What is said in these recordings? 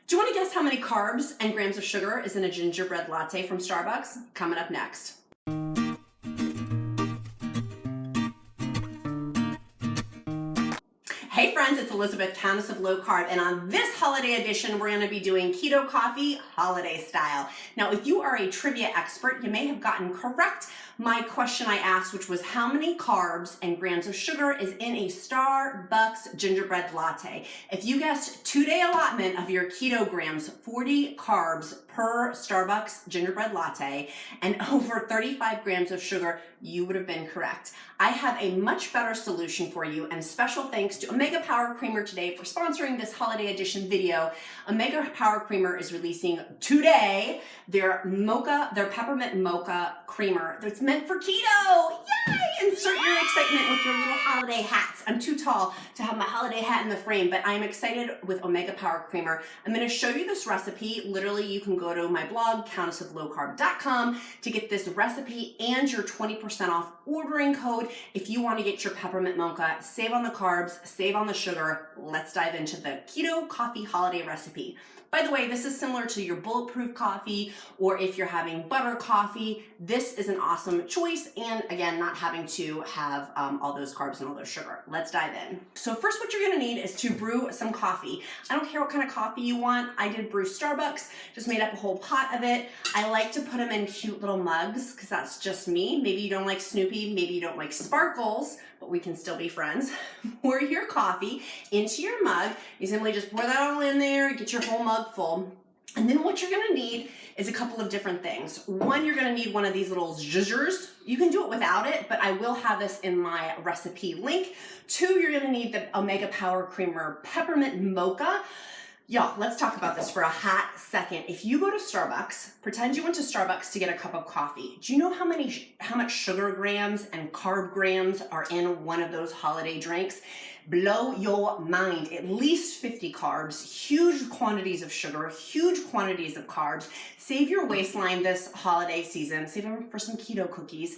Do you want to guess how many carbs and grams of sugar is in a gingerbread latte from Starbucks? Coming up next. Hey friends, it's Elizabeth, Countess of Low Carb, and on this holiday edition, we're going to be doing keto coffee holiday style. Now, if you are a trivia expert, you may have gotten correct my question I asked, which was how many carbs and grams of sugar is in a Starbucks gingerbread latte. If you guessed 2-day allotment of your keto grams, 40 carbs per Starbucks gingerbread latte, and over 35 grams of sugar, you would have been correct. I have a much better solution for you, and special thanks to Omega PowerCreamer today for sponsoring this holiday edition video. Omega PowerCreamer is releasing today their peppermint mocha creamer that's meant for keto. Yay! Insert your excitement with your little holiday hats. I'm too tall to have my holiday hat in the frame, but I'm excited with Omega PowerCreamer. I'm going to show you this recipe. Literally, you can go to my blog, countessoflowcarb.com, to get this recipe and your 20% off ordering code if you want to get your peppermint mocha. Save on the carbs, save on the sugar. Let's dive into the keto coffee holiday recipe. By the way, this is similar to your bulletproof coffee, or if you're having butter coffee, this is an awesome choice. And again, not having to have all those carbs and all those sugar. Let's dive in. So first, what you're gonna need is to brew some coffee. I don't care what kind of coffee you want. I did brew Starbucks, just made up a whole pot of it. I like to put them in cute little mugs because that's just me. Maybe you don't like Snoopy, maybe you don't like sparkles, but we can still be friends. Pour your coffee into your mug. You simply just pour that all in there, get your whole mug full. And then what you're gonna need is a couple of different things. One, you're gonna need one of these little zhuzhers. You can do it without it, but I will have this in my recipe link. Two, you're gonna need the Omega PowerCreamer Peppermint Mocha. Y'all, let's talk about this for a hot second. If you go to Starbucks, pretend you went to Starbucks to get a cup of coffee. Do you know how much sugar grams and carb grams are in one of those holiday drinks? Blow your mind. At least 50 carbs, huge quantities of sugar, huge quantities of carbs. Save your waistline this holiday season. Save them for some keto cookies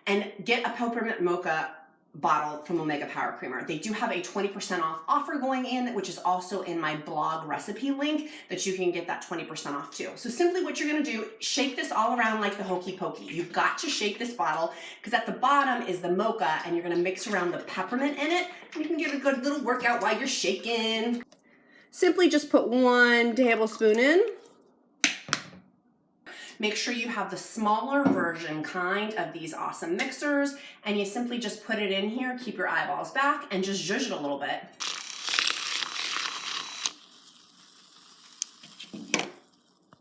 and get a peppermint mocha bottle from Omega PowerCreamer. They do have a 20% off offer going in, which is also in my blog recipe link that you can get that 20% off too. So simply what you're gonna do, shake this all around like the hokey pokey. You've got to shake this bottle because at the bottom is the mocha and you're gonna mix around the peppermint in it. You can get a good little workout while you're shaking. Simply just put 1 tablespoon in. Make sure you have the smaller version kind of these awesome mixers, and you simply just put it in here, keep your eyeballs back, and just zhuzh it a little bit.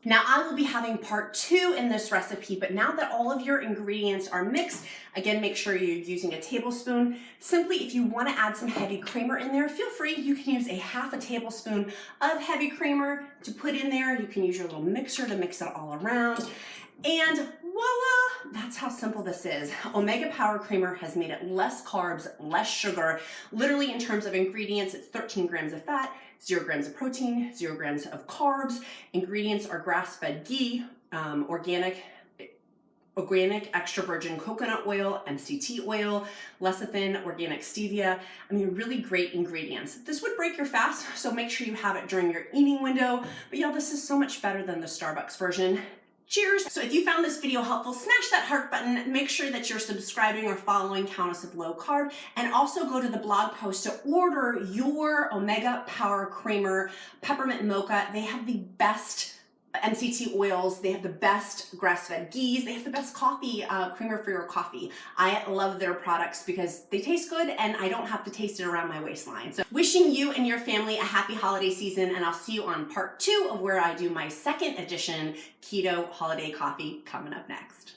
Now I will be having part 2 in this recipe, but now that all of your ingredients are mixed, again, make sure you're using a tablespoon. Simply, if you want to add some heavy creamer in there, feel free. You can use a half a tablespoon of heavy creamer to put in there. You can use your little mixer to mix it all around. And voila, that's how simple this is. Omega PowerCreamer has made it less carbs, less sugar. Literally in terms of ingredients, it's 13 grams of fat, 0 grams of protein, 0 grams of carbs. Ingredients are grass-fed ghee, organic extra virgin coconut oil, MCT oil, lecithin, organic stevia. I mean, really great ingredients. This would break your fast, so make sure you have it during your eating window. But y'all, this is so much better than the Starbucks version. Cheers! So if you found this video helpful, smash that heart button, make sure that you're subscribing or following Countess of Low Carb, and also go to the blog post to order your Omega PowerCreamer Peppermint Mocha. They have the best MCT oils, they have the best grass-fed ghees, they have the best coffee, creamer for your coffee. I love their products because they taste good and I don't have to taste it around my waistline. So wishing you and your family a happy holiday season, and I'll see you on part 2 of where I do my 2nd edition keto holiday coffee coming up next.